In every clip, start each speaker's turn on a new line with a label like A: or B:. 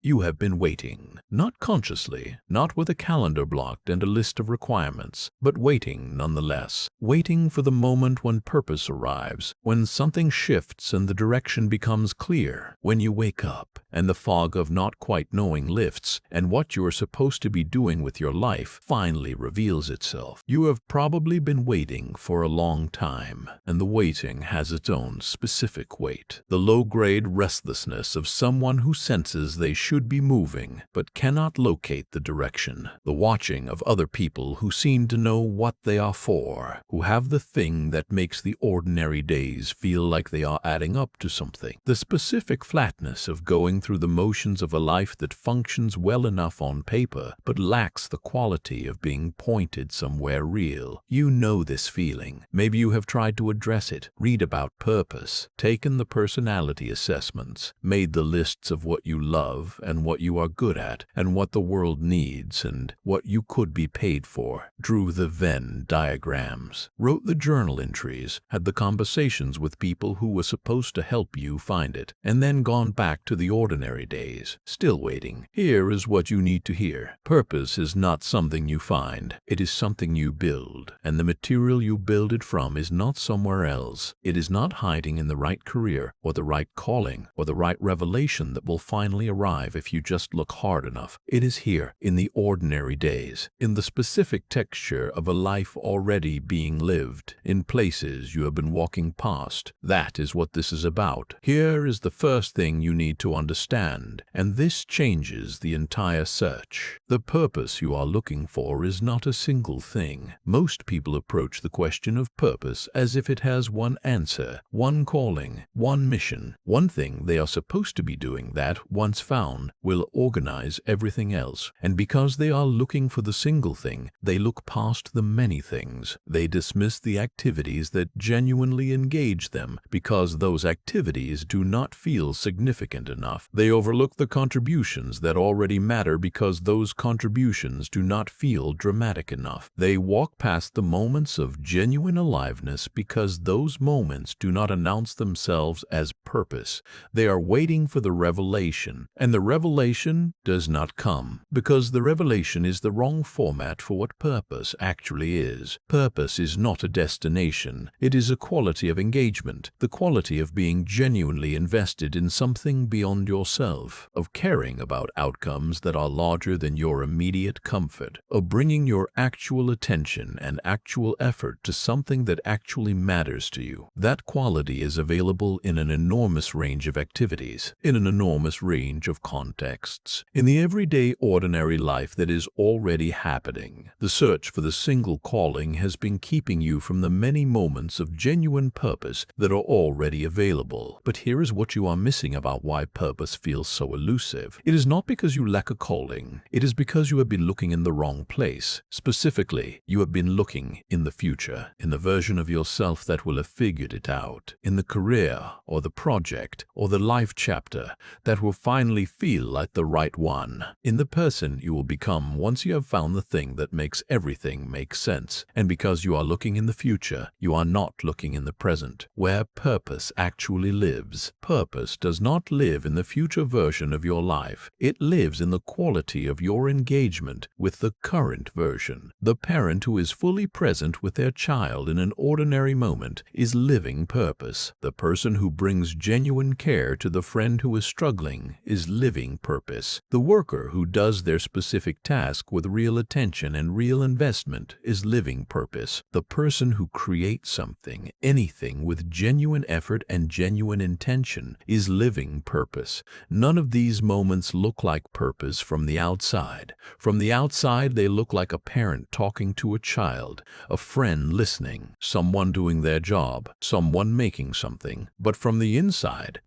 A: You have been waiting, not consciously, not with a calendar blocked and a list of requirements, but waiting nonetheless, waiting for the moment when purpose arrives, when something shifts and the direction becomes clear, when you wake up and the fog of not quite knowing lifts and what you are supposed to be doing with your life finally reveals itself. You have probably been waiting for a long time, and the waiting has its own specific weight. The low-grade restlessness of someone who senses they should be moving but cannot locate the direction. The watching of other people who seem to know what they are for, who have the thing that makes the ordinary days feel like they are adding up to something. The specific flatness of going through the motions of a life that functions well enough on paper but lacks the quality of being pointed somewhere real. You know this feeling. Maybe you have tried to address it, read about purpose, taken the personality assessments, made the lists of what you love and what you are good at and what the world needs and what you could be paid for, drew the Venn diagrams, wrote the journal entries, had the conversations with people who were supposed to help you find it, and then gone back to the ordinary days, still waiting. Here is what you need to hear. Purpose is not something you find. It is something you build, and the material you build it from is not somewhere else. It is not hiding in the right career or the right calling or the right revelation that will finally arrive if you just look hard enough. It is here, in the ordinary days, in the specific texture of a life already being lived, in places you have been walking past. That is what this is about. Here is the first thing you need to understand, and this changes the entire search. The purpose you are looking for is not a single thing. Most people approach the question of purpose as if it has one answer, one calling, one mission, one thing they are supposed to be doing that, once found, will organize everything else. And because they are looking for the single thing, they look past the many things. They dismiss the activities that genuinely engage them because those activities do not feel significant enough. They overlook the contributions that already matter because those contributions do not feel dramatic enough. They walk past the moments of genuine aliveness because those moments do not announce themselves as purpose. They are waiting for the revelation, and the revelation does not come because the revelation is the wrong format for what purpose actually is. Purpose is not a destination. It is a quality of engagement, the quality of being genuinely invested in something beyond yourself, of caring about outcomes that are larger than your immediate comfort, of bringing your actual attention and actual effort to something that actually matters to you. That quality is available in an enormous range of activities, in an enormous range of contexts, in the everyday ordinary life that is already happening. The search for the single calling has been keeping you from the many moments of genuine purpose that are already available. But here is what you are missing about why purpose feels so elusive. It is not because you lack a calling. It is because you have been looking in the wrong place. Specifically, you have been looking in the future, in the version of yourself that will have figured it out, in the career or the project or the life chapter that will finally feel like the right one, in the person you will become once you have found the thing that makes everything make sense. And because you are looking in the future, you are not looking in the present, where purpose actually lives. Purpose does not live in the future version of your life. It lives in the quality of your engagement with the current version. The parent who is fully present with their child in an ordinary moment is living purpose. The person who brings genuine care to the friend who is struggling is living purpose. The worker who does their specific task with real attention and real investment is living purpose. The person who creates something, anything, with genuine effort and genuine intention is living purpose. None of these moments look like purpose from the outside. From the outside, they look like a parent talking to a child, a friend listening, someone doing their job, someone making something. But from the inside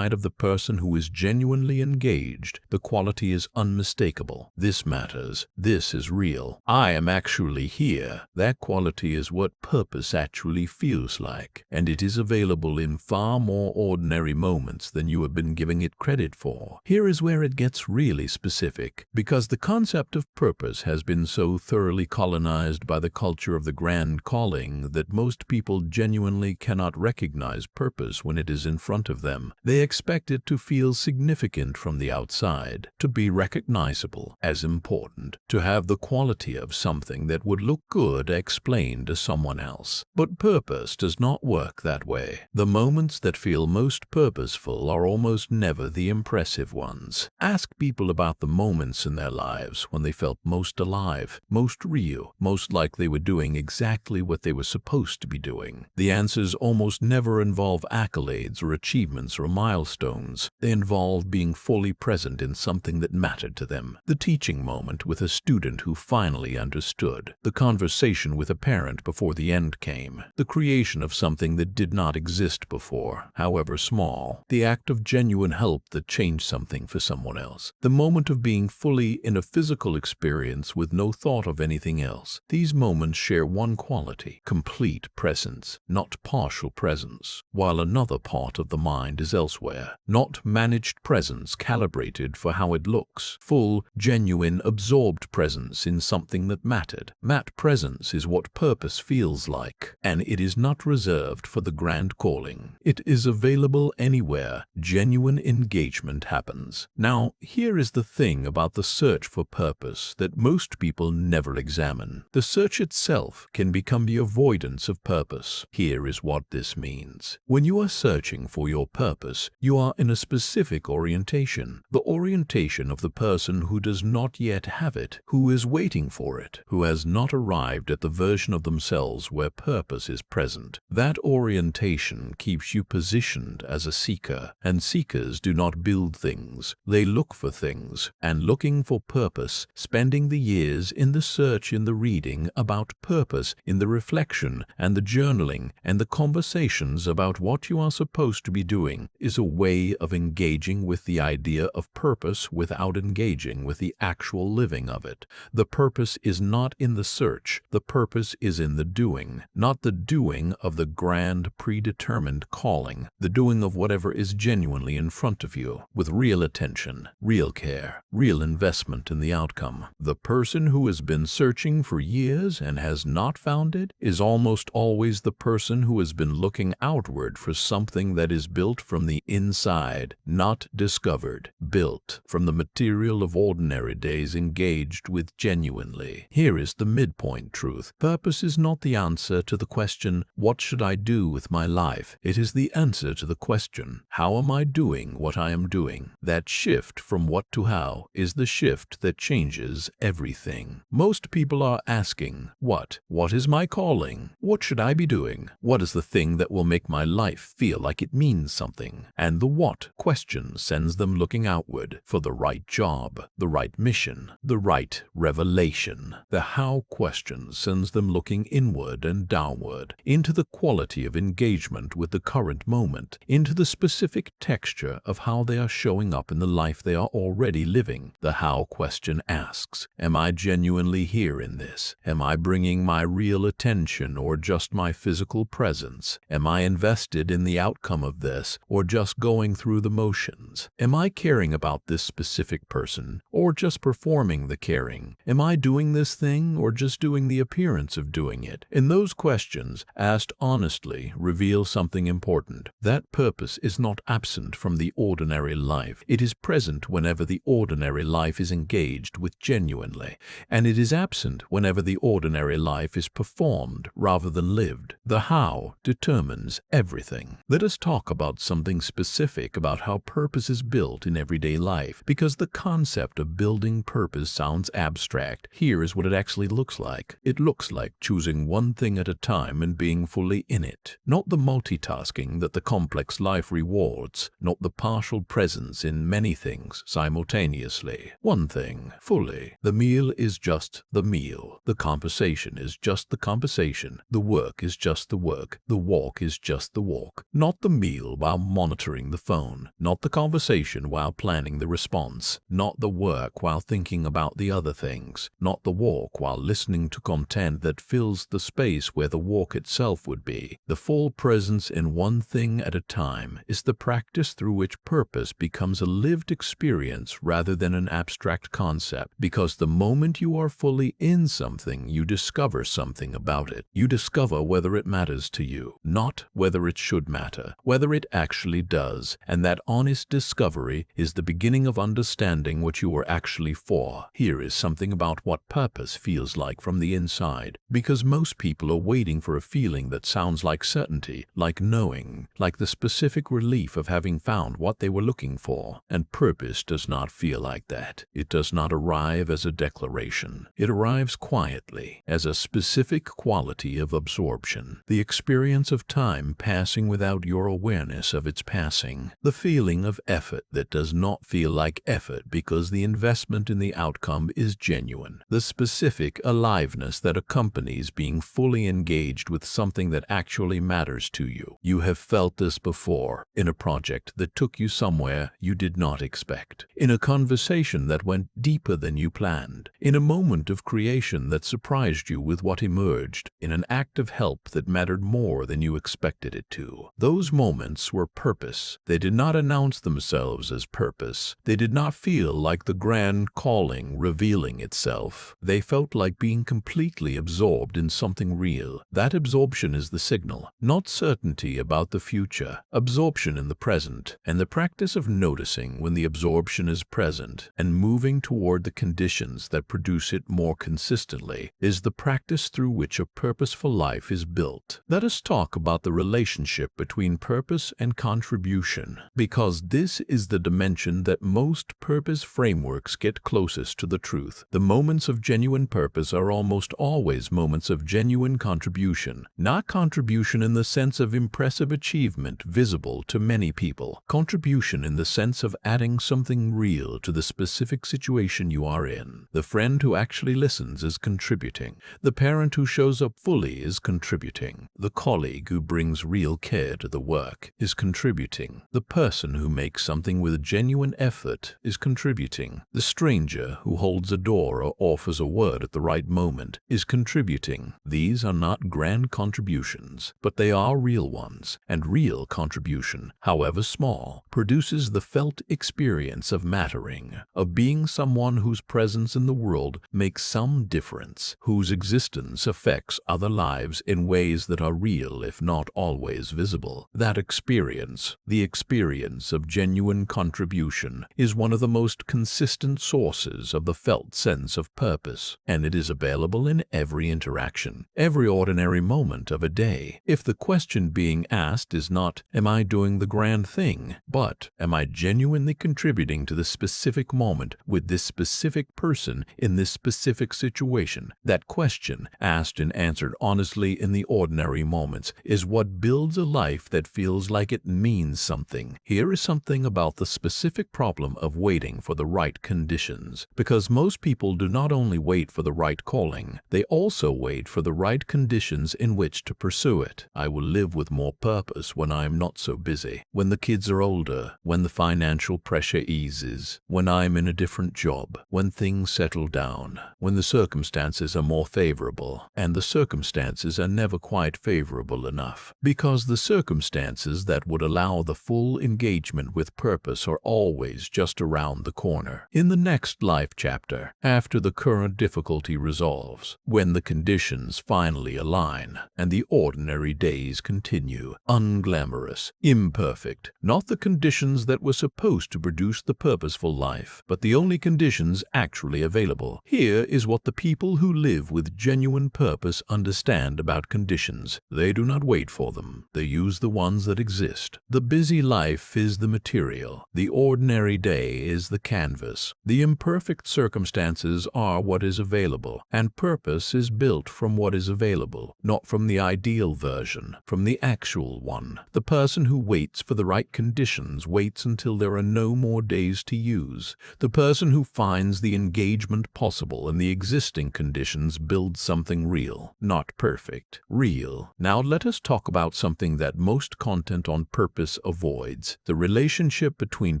A: of the person who is genuinely engaged, the quality is unmistakable. This matters. This is real. I am actually here. That quality is what purpose actually feels like, and it is available in far more ordinary moments than you have been giving it credit for. Here is where it gets really specific, because the concept of purpose has been so thoroughly colonized by the culture of the grand calling that most people genuinely cannot recognize purpose when it is in front of them. They expect it to feel significant different from the outside, to be recognizable as important, to have the quality of something that would look good explained to someone else. But purpose does not work that way. The moments that feel most purposeful are almost never the impressive ones. Ask people about the moments in their lives when they felt most alive, most real, most like they were doing exactly what they were supposed to be doing. The answers almost never involve accolades or achievements or milestones. They involve being fully present in something that mattered to them. The teaching moment with a student who finally understood. The conversation with a parent before the end came. The creation of something that did not exist before, however small. The act of genuine help that changed something for someone else. The moment of being fully in a physical experience with no thought of anything else. These moments share one quality: complete presence, not partial presence, while another part of the mind is elsewhere. Not managed presence calibrated for how it looks. Full, genuine, absorbed presence in something that mattered. That presence is what purpose feels like, and it is not reserved for the grand calling. It is available anywhere genuine engagement happens. Now, here is the thing about the search for purpose that most people never examine. The search itself can become the avoidance of purpose. Here is what this means. When you are searching for your purpose, you are in a specific orientation. The orientation of the person who does not yet have it, who is waiting for it, who has not arrived at the version of themselves where purpose is present. That orientation keeps you positioned as a seeker, and seekers do not build things. They look for things, and looking for purpose, spending the years in the search, in the reading about purpose, in the reflection and the journaling and the conversations about what you are supposed to be doing, is a way of engaging with the idea of purpose without engaging with the actual living of it. The purpose is not in the search. The purpose is in the doing, not the doing of the grand predetermined calling, the doing of whatever is genuinely in front of you, with real attention, real care, real investment in the outcome. The person who has been searching for years and has not found it is almost always the person who has been looking outward for something that is built from the inside, not discovered, built from the material of ordinary days engaged with genuinely. Here is the midpoint truth. Purpose is not the answer to the question, what should I do with my life? It is the answer to the question, how am I doing what I am doing? That shift from what to how is the shift that changes everything. Most people are asking, what? What is my calling? What should I be doing? What is the thing that will make my life feel like it means something? And the what question sends them looking outward for the right job, the right mission, the right revelation. The how question sends them looking inward and downward, into the quality of engagement with the current moment, into the specific texture of how they are showing up in the life they are already living. The how question asks, am I genuinely here in this? Am I bringing my real attention or just my physical presence? Am I invested in the outcome of this or just going through the motions? Am I caring about this specific person or just performing the caring? Am I doing this thing or just doing the appearance of doing it? And those questions, asked honestly, reveal something important. That purpose is not absent from the ordinary life. It is present whenever the ordinary life is engaged with genuinely, and it is absent whenever the ordinary life is performed rather than lived. The how determines everything. Let us talk about something specific about how purpose is built in everyday life, because the concept of building purpose sounds abstract. Here is what it actually looks like. It looks like choosing one thing at a time and being fully in it. Not the multitasking that the complex life rewards, not the partial presence in many things simultaneously. One thing, fully. The meal is just the meal. The conversation is just the conversation. The work is just the work. The walk is just the walk. Not the meal while monitoring the phone. Not the conversation while planning the response. Not the work while thinking about the other things. Not the walk while listening to content that fills the space where the walk itself would be. The full presence in one thing at a time is the practice through which purpose becomes a lived experience rather than an abstract concept, because the moment you are fully in something, you discover something about it. You discover whether it matters to you, not whether it should matter, whether it actually does, and that honest discovery discovery is the beginning of understanding what you are actually for. Here is something about what purpose feels like from the inside, because most people are waiting for a feeling that sounds like certainty, like knowing, like the specific relief of having found what they were looking for. And purpose does not feel like that. It does not arrive as a declaration. It arrives quietly, as a specific quality of absorption, the experience of time passing without your awareness of its passing, the feeling of effort that does not feel like effort because the investment in the outcome is genuine, the specific aliveness that accompanies being fully engaged with something that actually matters to you. You have felt this before, in a project that took you somewhere you did not expect, in a conversation that went deeper than you planned, in a moment of creation that surprised you with what emerged, in an act of help that mattered more than you expected it to. Those moments were purpose. They did not announce themselves as purpose. They did not feel like the grand calling revealing itself. They felt like being completely absorbed in something real. That absorption is the signal, not certainty about the future, absorption in the present, and the practice of noticing when the absorption is present and moving toward the conditions that produce it more consistently is the practice through which a purposeful life is built. Let us talk about the relationship between purpose and contribution, because this is the dimension that most purpose frameworks get closest to the truth. The moments of genuine purpose are almost always moments of genuine contribution, not contribution in the sense of impressive achievement visible to many people, contribution in the sense of adding something real to the specific situation you are in. The friend who actually listens is contributing. The parent who shows up fully is contributing. The colleague who brings real care to the work is contributing. The person who makes something with genuine effort is contributing. The stranger who holds a door or offers a word at the right moment is contributing. These are not grand contributions, but they are real ones, and real contribution, however small, produces the felt experience of mattering, of being someone whose presence in the world makes some difference, whose existence affects other lives in ways that are real if not always visible. That experience, the experience of genuine contribution, is one of the most consistent sources of the felt sense of purpose, and it is available in every interaction, every ordinary moment of a day. If the question being asked is not, "Am I doing the grand thing?" but, "Am I genuinely contributing to this specific moment with this specific person in this specific situation?" That question, asked and answered honestly in the ordinary moments, is what builds a life that feels like it means something. Here is something about the specific problem of waiting for the right conditions, because most people do not only wait for the right calling, they also wait for the right conditions in which to pursue it. I will live with more purpose when I am not so busy, when the kids are older, when the financial pressure eases, when I'm in a different job, when things settle down, when the circumstances are more favorable. And the circumstances are never quite favorable enough, because the circumstances that would allow the full engagement with purpose are always just around the corner. In the next life chapter, after the current difficulty resolves, when the conditions finally align and the ordinary days continue, unglamorous, imperfect, not the conditions that were supposed to produce the purposeful life, but the only conditions actually available. Here is what the people who live with genuine purpose understand about conditions. They do not wait for them. They use the ones that exist. The busy life is the material. The ordinary day is the canvas. The imperfect circumstances are what is available, and purpose is built from what is available, not from the ideal version, from the actual one. The person who waits for the right conditions waits until there are no more days to use. The person who finds the engagement possible in the existing conditions builds something real, not perfect, real. Now let us talk about something that most content on purpose avoids: the relationship between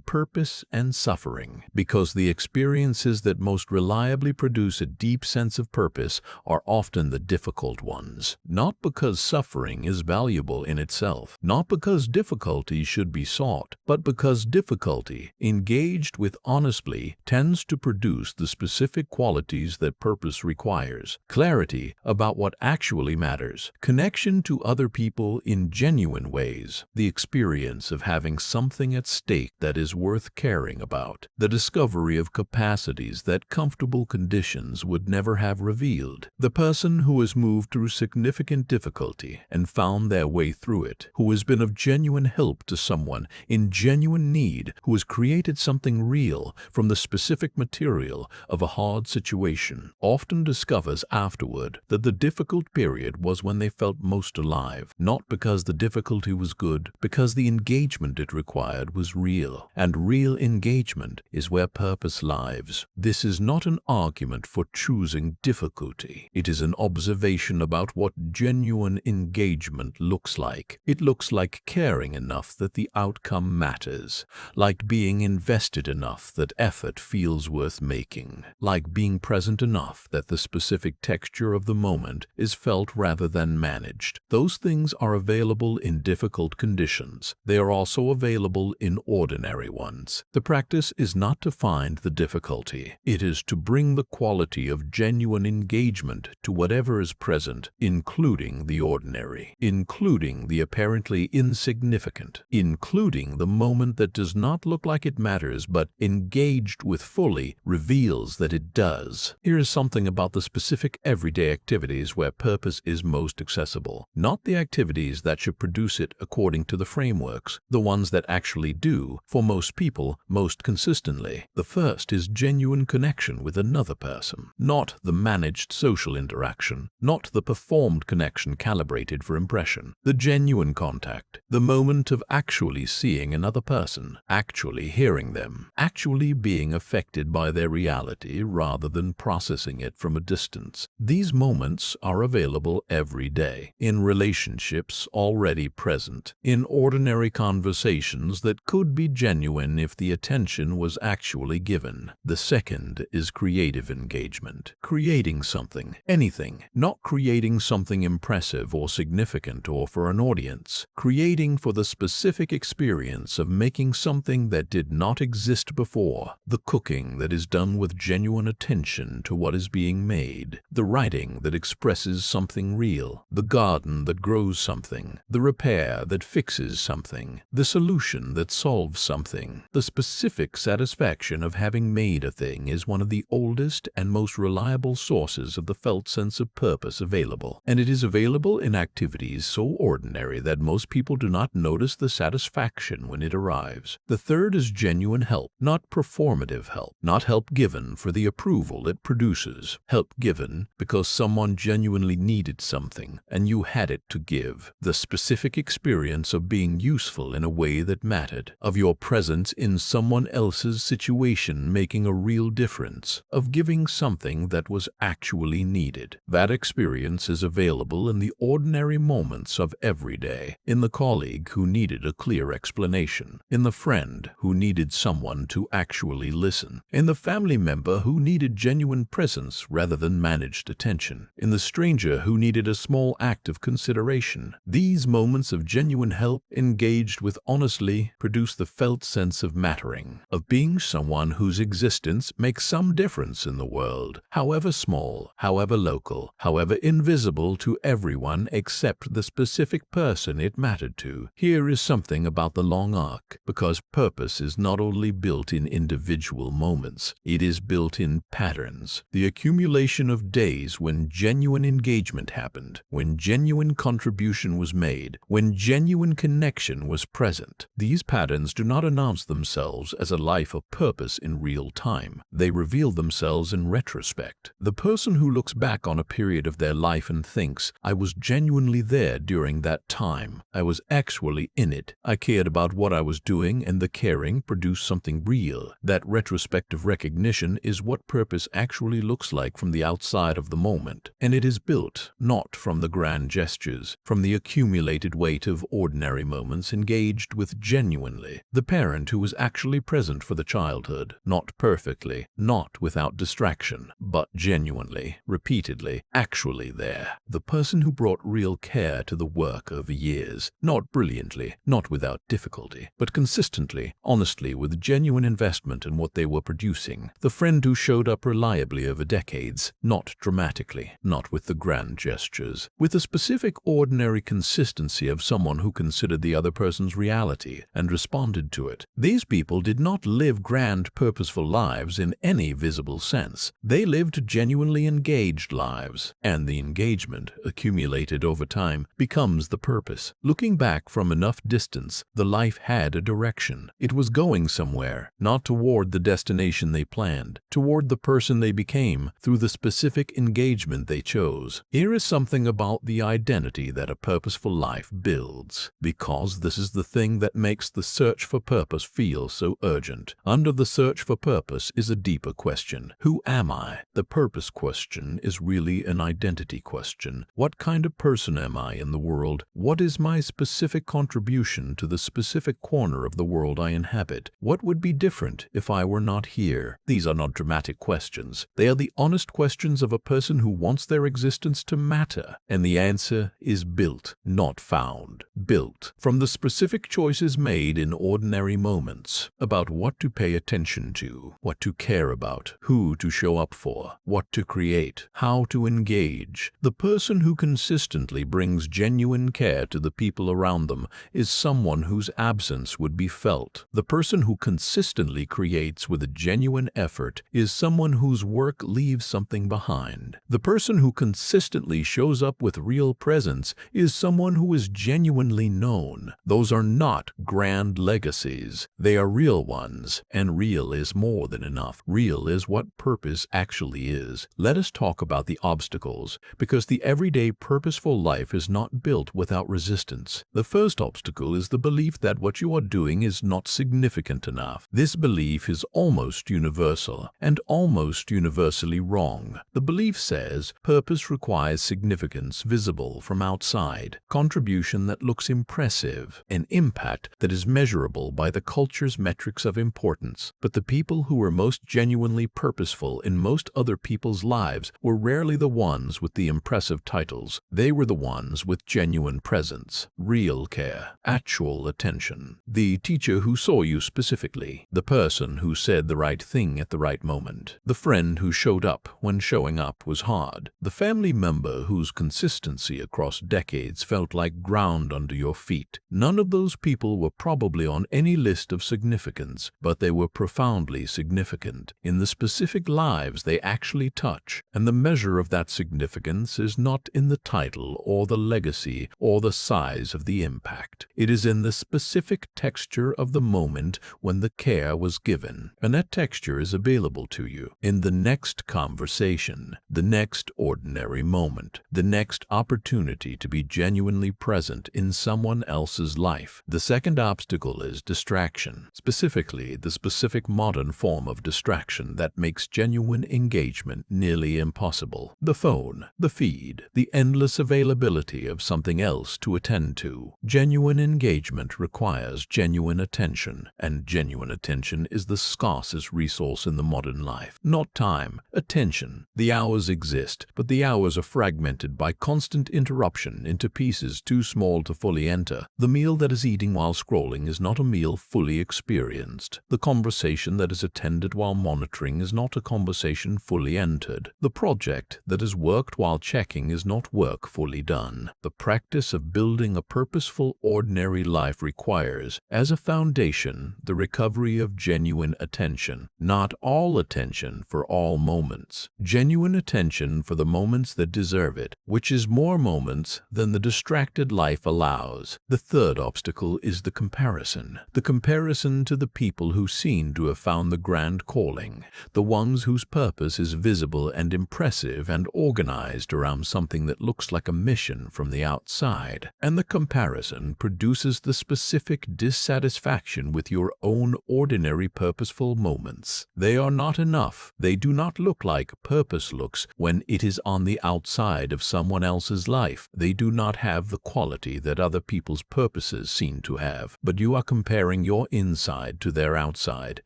A: purpose and suffering, because the experiences that most reliably produce a deep sense of purpose are often the difficult ones. Not because suffering is valuable in itself, not because difficulty should be sought, but because difficulty, engaged with honestly, tends to produce the specific qualities that purpose requires: clarity about what actually matters, connection to other people in genuine ways, the experience of having something at stake unique that is worth caring about, the discovery of capacities that comfortable conditions would never have revealed. The person who has moved through significant difficulty and found their way through it, who has been of genuine help to someone in genuine need, who has created something real from the specific material of a hard situation, often discovers afterward that the difficult period was when they felt most alive, not because the difficulty was good, because the engagement it required was real, and real engagement is where purpose lives. This is not an argument for choosing difficulty. It is an observation about what genuine engagement looks like. It looks like caring enough that the outcome matters, like being invested enough that effort feels worth making, like being present enough that the specific texture of the moment is felt rather than managed. Those things are available in difficult conditions. They are also available in ordinary ones. The practice is not to find the difficulty. It is to bring the quality of genuine engagement to whatever is present, including the ordinary, including the apparently insignificant, including the moment that does not look like it matters but, engaged with fully, reveals that it does. Here is something about the specific everyday activities where purpose is most accessible, not the activities that should produce it according to the frameworks, the ones that actually do, for most people, most consistently. The first is genuine connection with another person, not the managed social interaction, not the performed connection calibrated for impression. The genuine contact, the moment of actually seeing another person, actually hearing them, actually being affected by their reality rather than processing it from a distance. These moments are available every day, in relationships already present, in ordinary conversations that could be genuine if the attention was actually given. The second is creative engagement, creating something, anything, not creating something impressive or significant or for an audience, creating for the specific experience of making something that did not exist before, the cooking that is done with genuine attention to what is being made, the writing that expresses something real, the garden that grows something, the repair that fixes something, the solution that solves something. The specific satisfaction of having made a thing is one of the oldest and most reliable sources of the felt sense of purpose available, and it is available in activities so ordinary that most people do not notice the satisfaction when it arrives. The third is genuine help, not performative help, not help given for the approval it produces, help given because someone genuinely needed something and you had it to give. The specific experience of being useful in a way that mattered, of your presence in someone else's situation making a real difference, of giving something that was actually needed. That experience is available in the ordinary moments of every day, in the colleague who needed a clear explanation, in the friend who needed someone to actually listen, in the family member who needed genuine presence rather than managed attention, in the stranger who needed a small act of consideration. These moments of genuine help, engaged with honestly, produce the felt sense of mattering, of being someone whose existence makes some difference in the world, however small, however local, however invisible to everyone except the specific person it mattered to. Here is something about the long arc, because purpose is not only built in individual moments, it is built in patterns. The accumulation of days when genuine engagement happened, when genuine contribution was made, when genuine connection was present. These patterns do not announce themselves as a life of purpose in real time. They reveal themselves in retrospect. The person who looks back on a period of their life and thinks, I was genuinely there during that time. I was actually in it. I cared about what I was doing, and the caring produced something real. That retrospective recognition is what purpose actually looks like from the outside of the moment, and it is built not from the grand gestures, from the accumulated weight of ordinary moments engaged with genuinely. The parent who was actually present for the childhood, not perfectly, not without distraction, but genuinely, repeatedly, actually there. The person who brought real care to the work over years, not brilliantly, not without difficulty, but consistently, honestly, with genuine investment in what they were producing. The friend who showed up reliably over decades, not dramatically, not with the grand gestures, with the specific ordinary consistency of someone who considered the other person's reality and responded responded to it. These people did not live grand, purposeful lives in any visible sense. They lived genuinely engaged lives, and the engagement, accumulated over time, becomes the purpose. Looking back from enough distance, the life had a direction. It was going somewhere, not toward the destination they planned, toward the person they became through the specific engagement they chose. Here is something about the identity that a purposeful life builds, because this is the thing that makes the search for purpose feel so urgent. Under the search for purpose is a deeper question. Who am I? The purpose question is really an identity question. What kind of person am I in the world? What is my specific contribution to the specific corner of the world I inhabit? What would be different if I were not here? These are not dramatic questions. They are the honest questions of a person who wants their existence to matter. And the answer is built, not found. Built from the specific choices made in ordinary moments about what to pay attention to, what to care about, who to show up for, what to create, how to engage. The person who consistently brings genuine care to the people around them is someone whose absence would be felt. The person who consistently creates with a genuine effort is someone whose work leaves something behind. The person who consistently shows up with real presence is someone who is genuinely known. Those are not grand legacies. They are real ones, and real is more than enough. Real is what purpose actually is. Let us talk about the obstacles, because the everyday purposeful life is not built without resistance. The first obstacle is the belief that what you are doing is not significant enough. This belief is almost universal and almost universally wrong. The belief says purpose requires significance visible from outside, contribution that looks impressive, an impact that is measurable by the culture's metrics of importance. But the people who were most genuinely purposeful in most other people's lives were rarely the ones with the impressive titles. They were the ones with genuine presence, real care, actual attention. The teacher who saw you specifically, the person who said the right thing at the right moment, the friend who showed up when showing up was hard, the family member whose consistency across decades felt like ground under your feet. None of those people were probably on any list of significance, but they were profoundly significant in the specific lives they actually touch. And the measure of that significance is not in the title or the legacy or the size of the impact. It is in the specific texture of the moment when the care was given. And that texture is available to you in the next conversation, the next ordinary moment, the next opportunity to be genuinely present in someone else's life. The second obstacle is distraction, specifically the specific modern form of distraction that makes genuine engagement nearly impossible. The phone, the feed, the endless availability of something else to attend to. Genuine engagement requires genuine attention, and genuine attention is the scarcest resource in the modern life. Not time, attention. The hours exist, but the hours are fragmented by constant interruption into pieces too small to fully enter. The meal that is eating while scrolling is not a meal fully experienced. The conversation that is attended while monitoring is not a conversation fully entered. The project that is worked while checking is not work fully done. The practice of building a purposeful, ordinary life requires, as a foundation, the recovery of genuine attention. Not all attention for all moments. Genuine attention for the moments that deserve it, which is more moments than the distracted life allows. The third obstacle is the comparison. The comparison to the people who seem to have found the grand calling, the ones whose purpose is visible and impressive and organized around something that looks like a mission from the outside. And the comparison produces the specific dissatisfaction with your own ordinary purposeful moments. They are not enough. They do not look like purpose looks when it is on the outside of someone else's life. They do not have the quality that other people's purposes seem to have. But you are comparing your inside to their outside,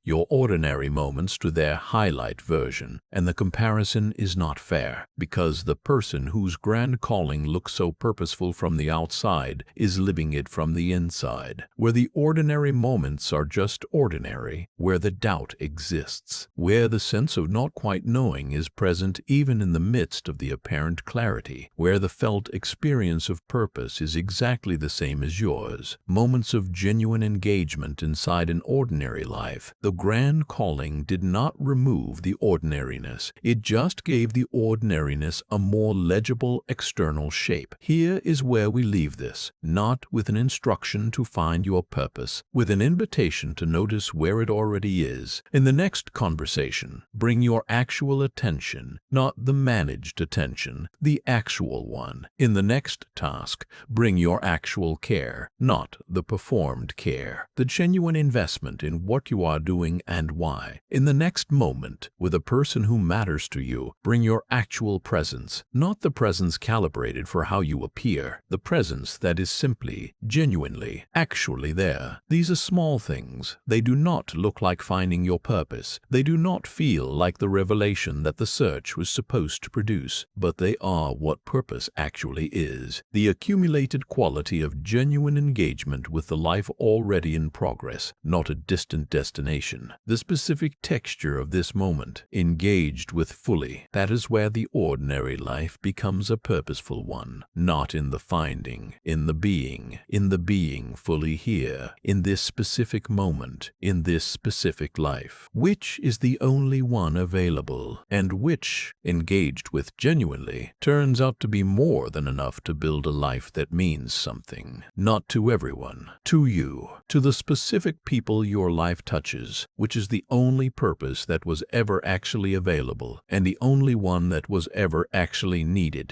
A: your ordinary moments to their highlight version. And the comparison is not fair, because the person whose grand calling looks so purposeful from the outside is living it from the inside, where the ordinary moments are just ordinary, where the doubt exists, where the sense of not quite knowing is present even in the midst of the apparent clarity, where the felt experience of purpose is exactly the same as yours. Moments of genuine engagement engagement inside an ordinary life. The grand calling did not remove the ordinariness. It just gave the ordinariness a more legible external shape. Here is where we leave this, not with an instruction to find your purpose, with an invitation to notice where it already is. In the next conversation, bring your actual attention, not the managed attention, the actual one. In the next task, bring your actual care, not the performed care, the genuine investment in what you are doing and why. In the next moment, with a person who matters to you, bring your actual presence, not the presence calibrated for how you appear, the presence that is simply, genuinely, actually there. These are small things. They do not look like finding your purpose. They do not feel like the revelation that the search was supposed to produce, but they are what purpose actually is. The accumulated quality of genuine engagement with the life already in progress, not a distant destination. The specific texture of this moment, engaged with fully, that is where the ordinary life becomes a purposeful one, not in the finding, in the being fully here, in this specific moment, in this specific life, which is the only one available, and which, engaged with genuinely, turns out to be more than enough to build a life that means something, not to everyone, to you, to the specific people your life touches, which is the only purpose that was ever actually available, and the only one that was ever actually needed.